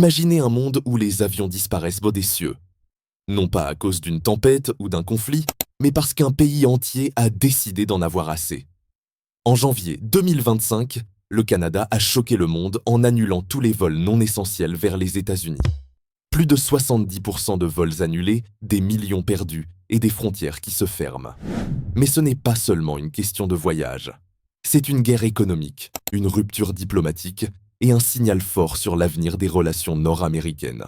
Imaginez un monde où les avions disparaissent bas des cieux. Non pas à cause d'une tempête ou d'un conflit, mais parce qu'un pays entier a décidé d'en avoir assez. En janvier 2025, le Canada a choqué le monde en annulant tous les vols non essentiels vers les États-Unis. Plus de 70% de vols annulés, des millions perdus et des frontières qui se ferment. Mais ce n'est pas seulement une question de voyage. C'est une guerre économique, une rupture diplomatique et un signal fort sur l'avenir des relations nord-américaines.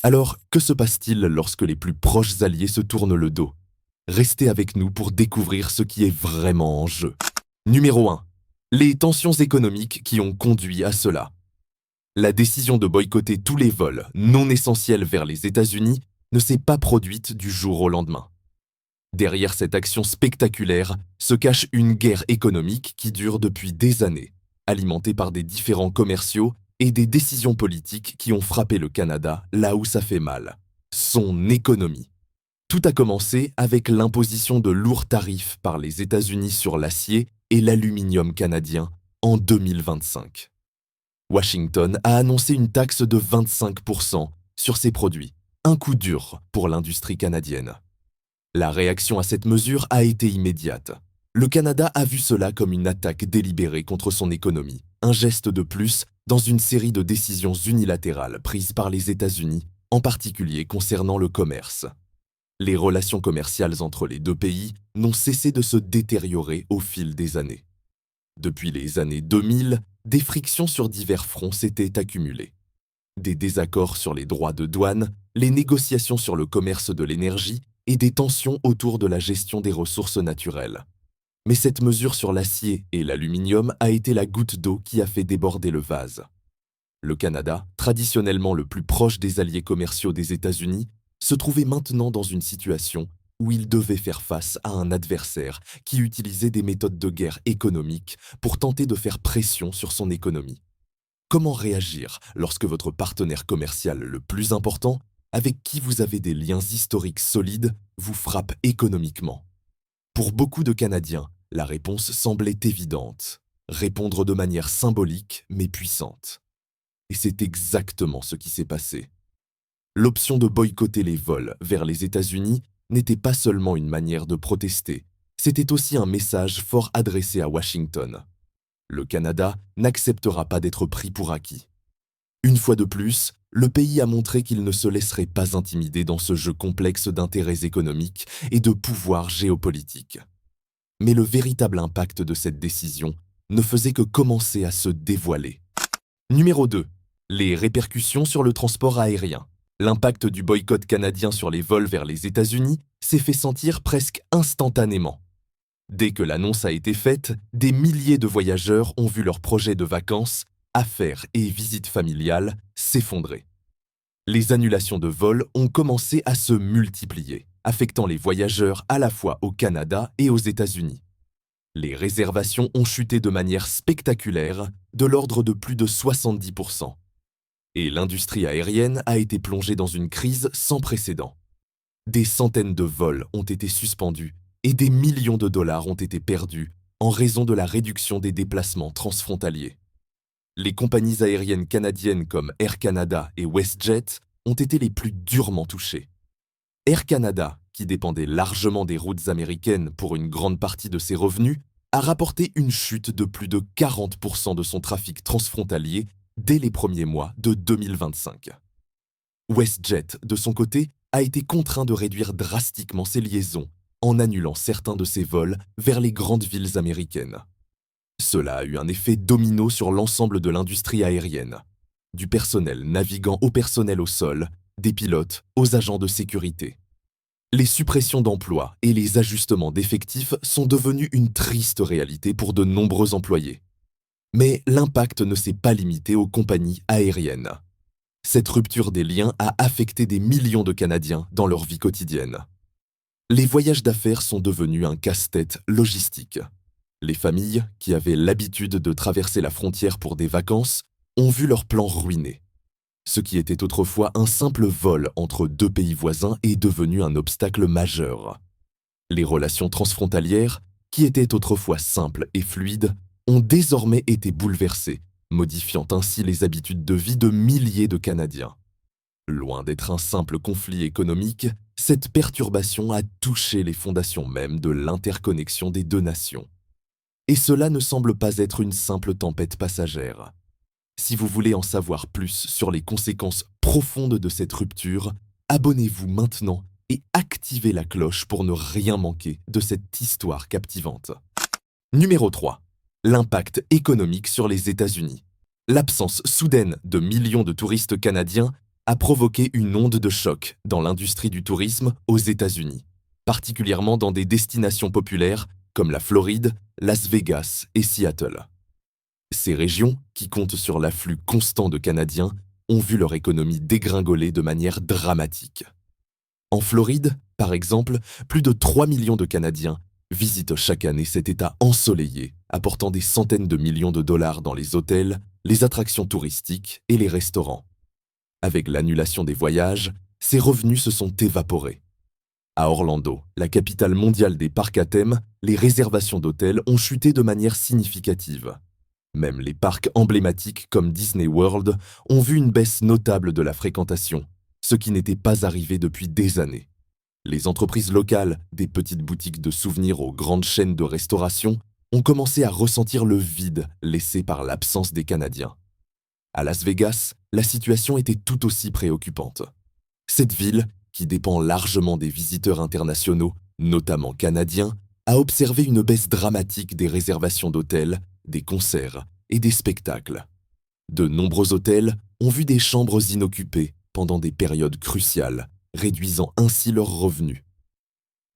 Alors, que se passe-t-il lorsque les plus proches alliés se tournent le dos? Restez avec nous pour découvrir ce qui est vraiment en jeu. Numéro 1. Les tensions économiques qui ont conduit à cela. La décision de boycotter tous les vols non essentiels vers les États-Unis ne s'est pas produite du jour au lendemain. Derrière cette action spectaculaire se cache une guerre économique qui dure depuis des années, alimentée par des différends commerciaux et des décisions politiques qui ont frappé le Canada là où ça fait mal, son économie. Tout a commencé avec l'imposition de lourds tarifs par les États-Unis sur l'acier et l'aluminium canadien en 2025. Washington a annoncé une taxe de 25% sur ces produits, un coup dur pour l'industrie canadienne. La réaction à cette mesure a été immédiate. Le Canada a vu cela comme une attaque délibérée contre son économie, un geste de plus dans une série de décisions unilatérales prises par les États-Unis, en particulier concernant le commerce. Les relations commerciales entre les deux pays n'ont cessé de se détériorer au fil des années. Depuis les années 2000, des frictions sur divers fronts s'étaient accumulées. Des désaccords sur les droits de douane, les négociations sur le commerce de l'énergie et des tensions autour de la gestion des ressources naturelles. Mais cette mesure sur l'acier et l'aluminium a été la goutte d'eau qui a fait déborder le vase. Le Canada, traditionnellement le plus proche des alliés commerciaux des États-Unis, se trouvait maintenant dans une situation où il devait faire face à un adversaire qui utilisait des méthodes de guerre économique pour tenter de faire pression sur son économie. Comment réagir lorsque votre partenaire commercial le plus important, avec qui vous avez des liens historiques solides, vous frappe économiquement? Pour beaucoup de Canadiens, la réponse semblait évidente. Répondre de manière symbolique mais puissante. Et c'est exactement ce qui s'est passé. L'option de boycotter les vols vers les États-Unis n'était pas seulement une manière de protester, c'était aussi un message fort adressé à Washington. Le Canada n'acceptera pas d'être pris pour acquis. Une fois de plus, le pays a montré qu'il ne se laisserait pas intimider dans ce jeu complexe d'intérêts économiques et de pouvoir géopolitique. Mais le véritable impact de cette décision ne faisait que commencer à se dévoiler. Numéro 2. Les répercussions sur le transport aérien. L'impact du boycott canadien sur les vols vers les États-Unis s'est fait sentir presque instantanément. Dès que l'annonce a été faite, des milliers de voyageurs ont vu leurs projets de vacances, affaires et visites familiales s'effondrer. Les annulations de vols ont commencé à se multiplier, affectant les voyageurs à la fois au Canada et aux États-Unis. Les réservations ont chuté de manière spectaculaire, de l'ordre de plus de 70%. Et l'industrie aérienne a été plongée dans une crise sans précédent. Des centaines de vols ont été suspendus et des millions de dollars ont été perdus en raison de la réduction des déplacements transfrontaliers. Les compagnies aériennes canadiennes comme Air Canada et WestJet ont été les plus durement touchées. Air Canada, qui dépendait largement des routes américaines pour une grande partie de ses revenus, a rapporté une chute de plus de 40% de son trafic transfrontalier dès les premiers mois de 2025. WestJet, de son côté, a été contraint de réduire drastiquement ses liaisons en annulant certains de ses vols vers les grandes villes américaines. Cela a eu un effet domino sur l'ensemble de l'industrie aérienne, du personnel navigant au personnel au sol, des pilotes aux agents de sécurité. Les suppressions d'emplois et les ajustements d'effectifs sont devenus une triste réalité pour de nombreux employés. Mais l'impact ne s'est pas limité aux compagnies aériennes. Cette rupture des liens a affecté des millions de Canadiens dans leur vie quotidienne. Les voyages d'affaires sont devenus un casse-tête logistique. Les familles, qui avaient l'habitude de traverser la frontière pour des vacances, ont vu leurs plans ruinés. Ce qui était autrefois un simple vol entre deux pays voisins est devenu un obstacle majeur. Les relations transfrontalières, qui étaient autrefois simples et fluides, ont désormais été bouleversées, modifiant ainsi les habitudes de vie de milliers de Canadiens. Loin d'être un simple conflit économique, cette perturbation a touché les fondations mêmes de l'interconnexion des deux nations. Et cela ne semble pas être une simple tempête passagère. Si vous voulez en savoir plus sur les conséquences profondes de cette rupture, abonnez-vous maintenant et activez la cloche pour ne rien manquer de cette histoire captivante. Numéro 3. L'impact économique sur les États-Unis. L'absence soudaine de millions de touristes canadiens a provoqué une onde de choc dans l'industrie du tourisme aux États-Unis, particulièrement dans des destinations populaires comme la Floride, Las Vegas et Seattle. Ces régions, qui comptent sur l'afflux constant de Canadiens, ont vu leur économie dégringoler de manière dramatique. En Floride, par exemple, plus de 3 millions de Canadiens visitent chaque année cet État ensoleillé, apportant des centaines de millions de dollars dans les hôtels, les attractions touristiques et les restaurants. Avec l'annulation des voyages, ces revenus se sont évaporés. À Orlando, la capitale mondiale des parcs à thème, les réservations d'hôtels ont chuté de manière significative. Même les parcs emblématiques comme Disney World ont vu une baisse notable de la fréquentation, ce qui n'était pas arrivé depuis des années. Les entreprises locales, des petites boutiques de souvenirs aux grandes chaînes de restauration, ont commencé à ressentir le vide laissé par l'absence des Canadiens. À Las Vegas, la situation était tout aussi préoccupante. Cette ville, qui dépend largement des visiteurs internationaux, notamment canadiens, a observé une baisse dramatique des réservations d'hôtels, des concerts et des spectacles. De nombreux hôtels ont vu des chambres inoccupées pendant des périodes cruciales, réduisant ainsi leurs revenus.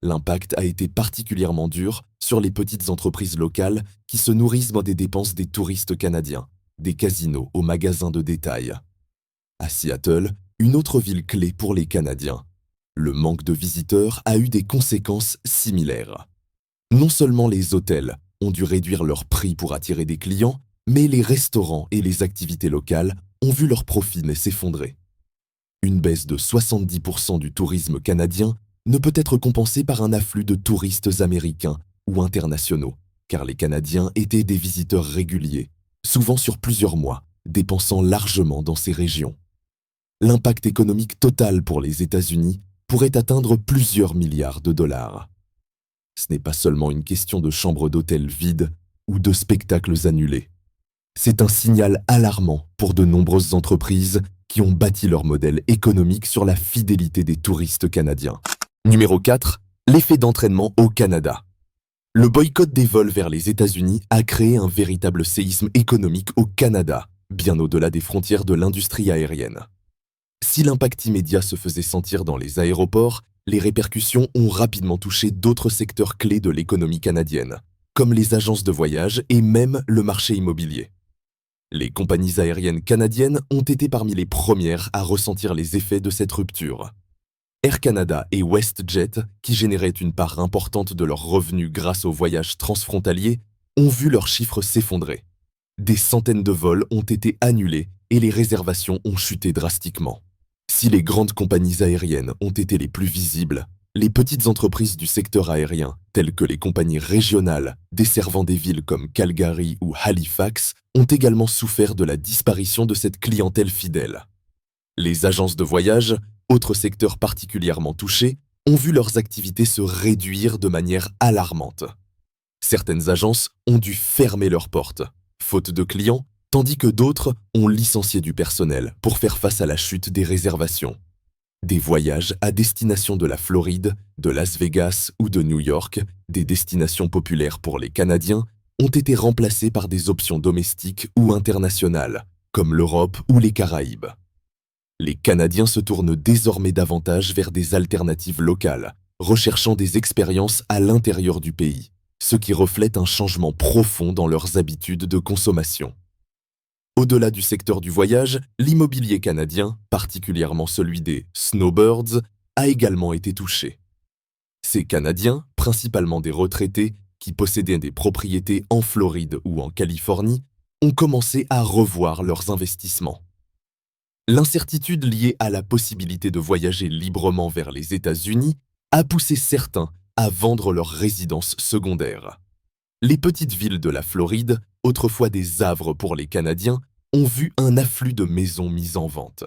L'impact a été particulièrement dur sur les petites entreprises locales qui se nourrissent des dépenses des touristes canadiens, des casinos aux magasins de détail. À Seattle, une autre ville clé pour les Canadiens, le manque de visiteurs a eu des conséquences similaires. Non seulement les hôtels ont dû réduire leurs prix pour attirer des clients, mais les restaurants et les activités locales ont vu leurs profits s'effondrer. Une baisse de 70% du tourisme canadien ne peut être compensée par un afflux de touristes américains ou internationaux, car les Canadiens étaient des visiteurs réguliers, souvent sur plusieurs mois, dépensant largement dans ces régions. L'impact économique total pour les États-Unis pourrait atteindre plusieurs milliards de dollars. Ce n'est pas seulement une question de chambres d'hôtel vides ou de spectacles annulés. C'est un signal alarmant pour de nombreuses entreprises qui ont bâti leur modèle économique sur la fidélité des touristes canadiens. Numéro 4. L'effet d'entraînement au Canada. Le boycott des vols vers les États-Unis a créé un véritable séisme économique au Canada, bien au-delà des frontières de l'industrie aérienne. Si l'impact immédiat se faisait sentir dans les aéroports, les répercussions ont rapidement touché d'autres secteurs clés de l'économie canadienne, comme les agences de voyage et même le marché immobilier. Les compagnies aériennes canadiennes ont été parmi les premières à ressentir les effets de cette rupture. Air Canada et WestJet, qui généraient une part importante de leurs revenus grâce aux voyages transfrontaliers, ont vu leurs chiffres s'effondrer. Des centaines de vols ont été annulés et les réservations ont chuté drastiquement. Si les grandes compagnies aériennes ont été les plus visibles, les petites entreprises du secteur aérien, telles que les compagnies régionales desservant des villes comme Calgary ou Halifax, ont également souffert de la disparition de cette clientèle fidèle. Les agences de voyage, autre secteur particulièrement touché, ont vu leurs activités se réduire de manière alarmante. Certaines agences ont dû fermer leurs portes, faute de clients, tandis que d'autres ont licencié du personnel pour faire face à la chute des réservations. Des voyages à destination de la Floride, de Las Vegas ou de New York, des destinations populaires pour les Canadiens, ont été remplacés par des options domestiques ou internationales, comme l'Europe ou les Caraïbes. Les Canadiens se tournent désormais davantage vers des alternatives locales, recherchant des expériences à l'intérieur du pays, ce qui reflète un changement profond dans leurs habitudes de consommation. Au-delà du secteur du voyage, l'immobilier canadien, particulièrement celui des snowbirds, a également été touché. Ces Canadiens, principalement des retraités, qui possédaient des propriétés en Floride ou en Californie, ont commencé à revoir leurs investissements. L'incertitude liée à la possibilité de voyager librement vers les États-Unis a poussé certains à vendre leurs résidences secondaires. Les petites villes de la Floride, autrefois des havres pour les Canadiens, ont vu un afflux de maisons mises en vente.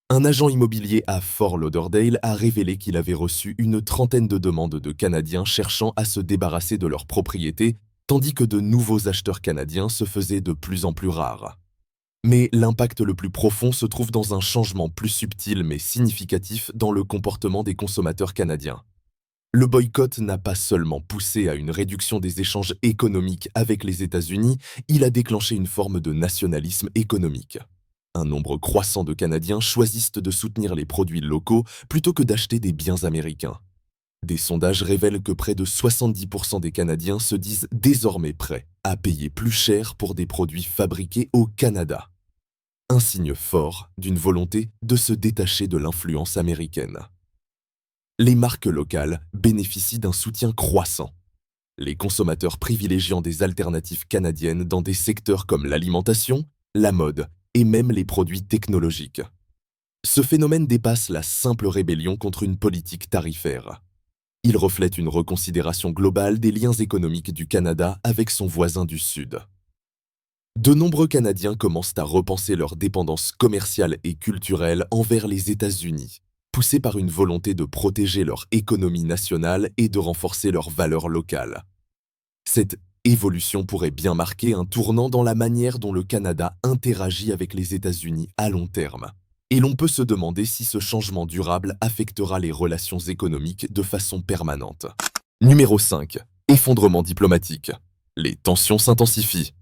Un agent immobilier à Fort Lauderdale a révélé qu'il avait reçu une trentaine de demandes de Canadiens cherchant à se débarrasser de leurs propriétés, tandis que de nouveaux acheteurs canadiens se faisaient de plus en plus rares. Mais l'impact le plus profond se trouve dans un changement plus subtil mais significatif dans le comportement des consommateurs canadiens. Le boycott n'a pas seulement poussé à une réduction des échanges économiques avec les États-Unis, il a déclenché une forme de nationalisme économique. Un nombre croissant de Canadiens choisissent de soutenir les produits locaux plutôt que d'acheter des biens américains. Des sondages révèlent que près de 70% des Canadiens se disent désormais prêts à payer plus cher pour des produits fabriqués au Canada. Un signe fort d'une volonté de se détacher de l'influence américaine. Les marques locales bénéficient d'un soutien croissant. Les consommateurs privilégiant des alternatives canadiennes dans des secteurs comme l'alimentation, la mode et même les produits technologiques. Ce phénomène dépasse la simple rébellion contre une politique tarifaire. Il reflète une reconsidération globale des liens économiques du Canada avec son voisin du Sud. De nombreux Canadiens commencent à repenser leur dépendance commerciale et culturelle envers les États-Unis, poussés par une volonté de protéger leur économie nationale et de renforcer leurs valeurs locales. Cette évolution pourrait bien marquer un tournant dans la manière dont le Canada interagit avec les États-Unis à long terme. Et l'on peut se demander si ce changement durable affectera les relations économiques de façon permanente. Numéro 5. Effondrement diplomatique. Les tensions s'intensifient.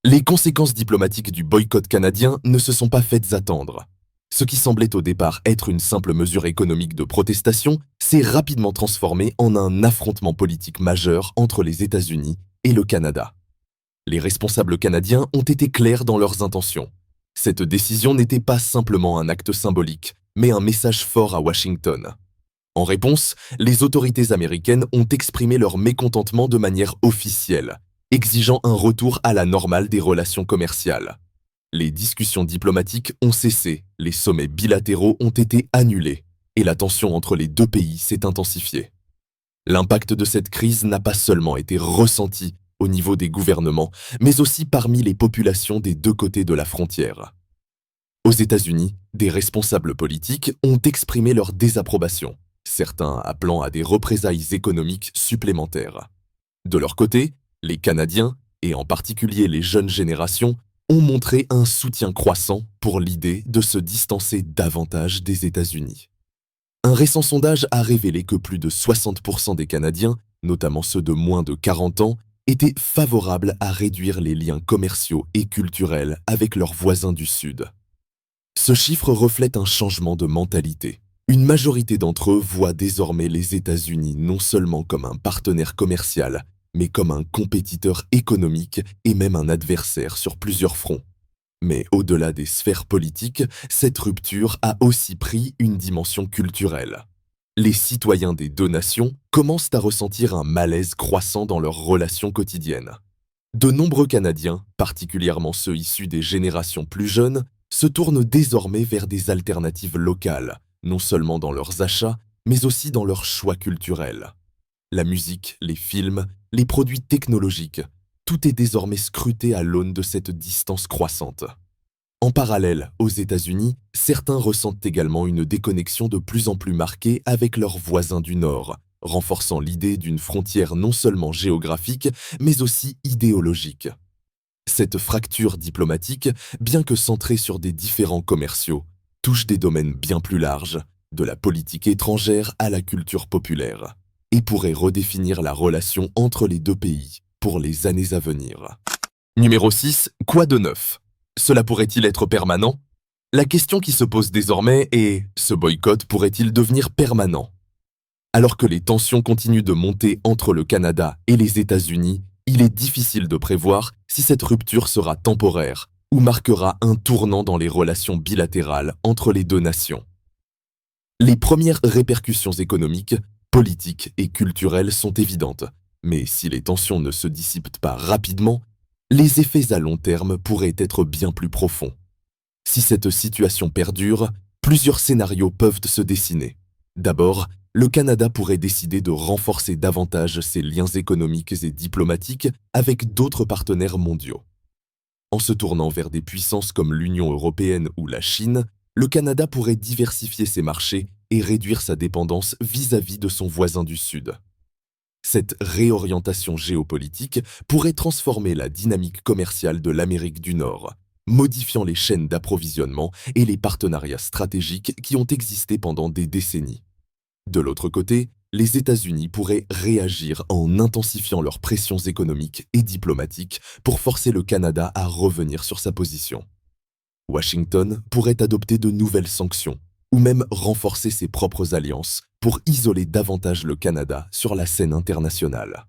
Les conséquences diplomatiques du boycott canadien ne se sont pas faites attendre. Ce qui semblait au départ être une simple mesure économique de protestation s'est rapidement transformé en un affrontement politique majeur entre les États-Unis et le Canada. Les responsables canadiens ont été clairs dans leurs intentions. Cette décision n'était pas simplement un acte symbolique, mais un message fort à Washington. En réponse, les autorités américaines ont exprimé leur mécontentement de manière officielle, exigeant un retour à la normale des relations commerciales. Les discussions diplomatiques ont cessé, les sommets bilatéraux ont été annulés, et la tension entre les deux pays s'est intensifiée. L'impact de cette crise n'a pas seulement été ressenti au niveau des gouvernements, mais aussi parmi les populations des deux côtés de la frontière. Aux États-Unis, des responsables politiques ont exprimé leur désapprobation, certains appelant à des représailles économiques supplémentaires. De leur côté, les Canadiens, et en particulier les jeunes générations, ont montré un soutien croissant pour l'idée de se distancer davantage des États-Unis. Un récent sondage a révélé que plus de 60% des Canadiens, notamment ceux de moins de 40 ans, étaient favorables à réduire les liens commerciaux et culturels avec leurs voisins du Sud. Ce chiffre reflète un changement de mentalité. Une majorité d'entre eux voient désormais les États-Unis non seulement comme un partenaire commercial, mais comme un compétiteur économique et même un adversaire sur plusieurs fronts. Mais au-delà des sphères politiques, cette rupture a aussi pris une dimension culturelle. Les citoyens des deux nations commencent à ressentir un malaise croissant dans leurs relations quotidiennes. De nombreux Canadiens, particulièrement ceux issus des générations plus jeunes, se tournent désormais vers des alternatives locales, non seulement dans leurs achats, mais aussi dans leurs choix culturels. La musique, les films, les produits technologiques, tout est désormais scruté à l'aune de cette distance croissante. En parallèle, aux États-Unis, certains ressentent également une déconnexion de plus en plus marquée avec leurs voisins du Nord, renforçant l'idée d'une frontière non seulement géographique, mais aussi idéologique. Cette fracture diplomatique, bien que centrée sur des différends commerciaux, touche des domaines bien plus larges, de la politique étrangère à la culture populaire, et pourrait redéfinir la relation entre les deux pays pour les années à venir. Numéro 6. Quoi de neuf? Cela pourrait-il être permanent? La question qui se pose désormais est, ce boycott pourrait-il devenir permanent? Alors que les tensions continuent de monter entre le Canada et les États-Unis, il est difficile de prévoir si cette rupture sera temporaire ou marquera un tournant dans les relations bilatérales entre les deux nations. Les premières répercussions économiques, politiques et culturelles sont évidentes, mais si les tensions ne se dissipent pas rapidement, les effets à long terme pourraient être bien plus profonds. Si cette situation perdure, plusieurs scénarios peuvent se dessiner. D'abord, le Canada pourrait décider de renforcer davantage ses liens économiques et diplomatiques avec d'autres partenaires mondiaux. En se tournant vers des puissances comme l'Union européenne ou la Chine, le Canada pourrait diversifier ses marchés et réduire sa dépendance vis-à-vis de son voisin du Sud. Cette réorientation géopolitique pourrait transformer la dynamique commerciale de l'Amérique du Nord, modifiant les chaînes d'approvisionnement et les partenariats stratégiques qui ont existé pendant des décennies. De l'autre côté, les États-Unis pourraient réagir en intensifiant leurs pressions économiques et diplomatiques pour forcer le Canada à revenir sur sa position. Washington pourrait adopter de nouvelles sanctions ou même renforcer ses propres alliances pour isoler davantage le Canada sur la scène internationale.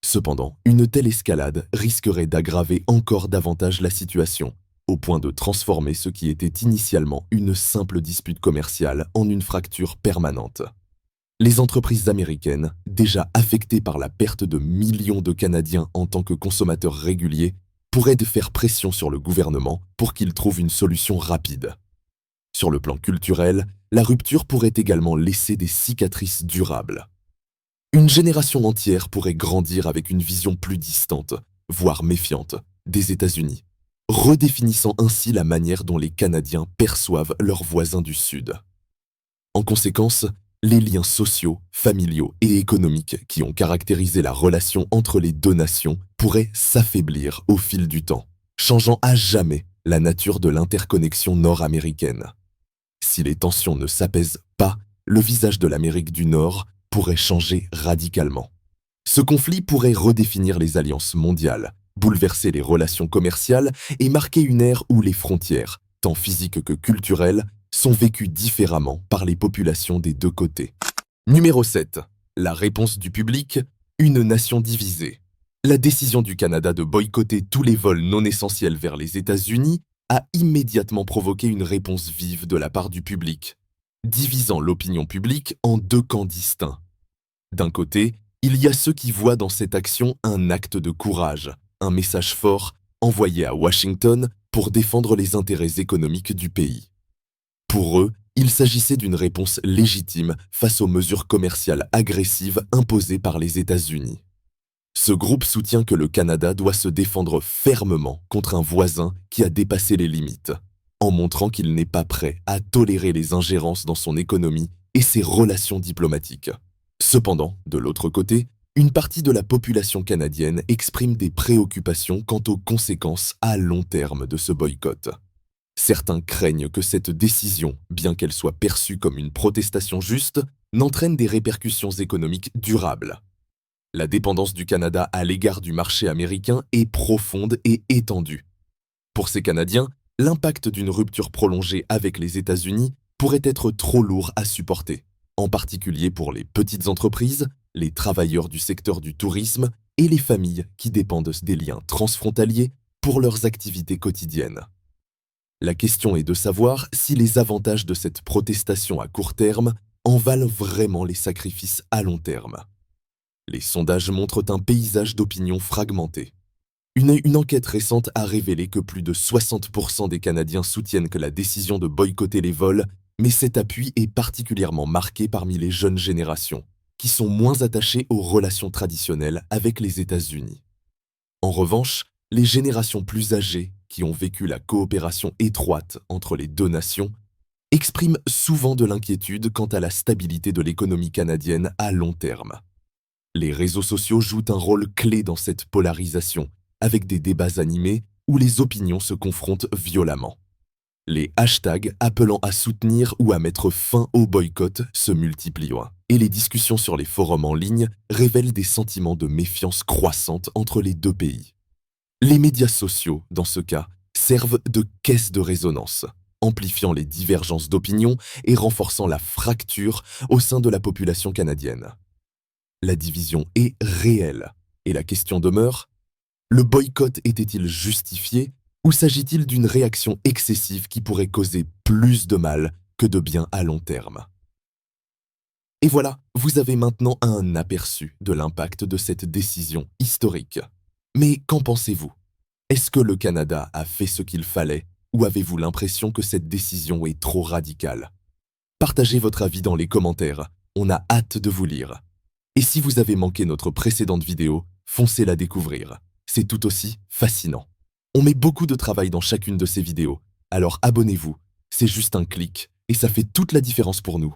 Cependant, une telle escalade risquerait d'aggraver encore davantage la situation, au point de transformer ce qui était initialement une simple dispute commerciale en une fracture permanente. Les entreprises américaines, déjà affectées par la perte de millions de Canadiens en tant que consommateurs réguliers, pourraient faire pression sur le gouvernement pour qu'il trouve une solution rapide. Sur le plan culturel, la rupture pourrait également laisser des cicatrices durables. Une génération entière pourrait grandir avec une vision plus distante, voire méfiante, des États-Unis, redéfinissant ainsi la manière dont les Canadiens perçoivent leurs voisins du Sud. En conséquence, les liens sociaux, familiaux et économiques qui ont caractérisé la relation entre les deux nations pourraient s'affaiblir au fil du temps, changeant à jamais la nature de l'interconnexion nord-américaine. Si les tensions ne s'apaisent pas, le visage de l'Amérique du Nord pourrait changer radicalement. Ce conflit pourrait redéfinir les alliances mondiales, bouleverser les relations commerciales et marquer une ère où les frontières, tant physiques que culturelles, sont vécues différemment par les populations des deux côtés. Numéro 7. La réponse du public, une nation divisée. La décision du Canada de boycotter tous les vols non essentiels vers les États-Unis a immédiatement provoqué une réponse vive de la part du public, divisant l'opinion publique en deux camps distincts. D'un côté, il y a ceux qui voient dans cette action un acte de courage, un message fort envoyé à Washington pour défendre les intérêts économiques du pays. Pour eux, il s'agissait d'une réponse légitime face aux mesures commerciales agressives imposées par les États-Unis. Ce groupe soutient que le Canada doit se défendre fermement contre un voisin qui a dépassé les limites, en montrant qu'il n'est pas prêt à tolérer les ingérences dans son économie et ses relations diplomatiques. Cependant, de l'autre côté, une partie de la population canadienne exprime des préoccupations quant aux conséquences à long terme de ce boycott. Certains craignent que cette décision, bien qu'elle soit perçue comme une protestation juste, n'entraîne des répercussions économiques durables. La dépendance du Canada à l'égard du marché américain est profonde et étendue. Pour ces Canadiens, l'impact d'une rupture prolongée avec les États-Unis pourrait être trop lourd à supporter, en particulier pour les petites entreprises, les travailleurs du secteur du tourisme et les familles qui dépendent des liens transfrontaliers pour leurs activités quotidiennes. La question est de savoir si les avantages de cette protestation à court terme en valent vraiment les sacrifices à long terme. Les sondages montrent un paysage d'opinion fragmenté. Une enquête récente a révélé que plus de 60% des Canadiens soutiennent que la décision de boycotter les vols, mais cet appui est particulièrement marqué parmi les jeunes générations, qui sont moins attachées aux relations traditionnelles avec les États-Unis. En revanche, les générations plus âgées, qui ont vécu la coopération étroite entre les deux nations, expriment souvent de l'inquiétude quant à la stabilité de l'économie canadienne à long terme. Les réseaux sociaux jouent un rôle clé dans cette polarisation, avec des débats animés où les opinions se confrontent violemment. Les hashtags appelant à soutenir ou à mettre fin au boycott se multiplient, et les discussions sur les forums en ligne révèlent des sentiments de méfiance croissante entre les deux pays. Les médias sociaux, dans ce cas, servent de caisse de résonance, amplifiant les divergences d'opinion et renforçant la fracture au sein de la population canadienne. La division est réelle, et la question demeure, le boycott était-il justifié ou s'agit-il d'une réaction excessive qui pourrait causer plus de mal que de bien à long terme? Et voilà, vous avez maintenant un aperçu de l'impact de cette décision historique. Mais qu'en pensez-vous? Est-ce que le Canada a fait ce qu'il fallait ou avez-vous l'impression que cette décision est trop radicale? Partagez votre avis dans les commentaires, on a hâte de vous lire. Et si vous avez manqué notre précédente vidéo, foncez la découvrir. C'est tout aussi fascinant. On met beaucoup de travail dans chacune de ces vidéos, alors abonnez-vous. C'est juste un clic et ça fait toute la différence pour nous.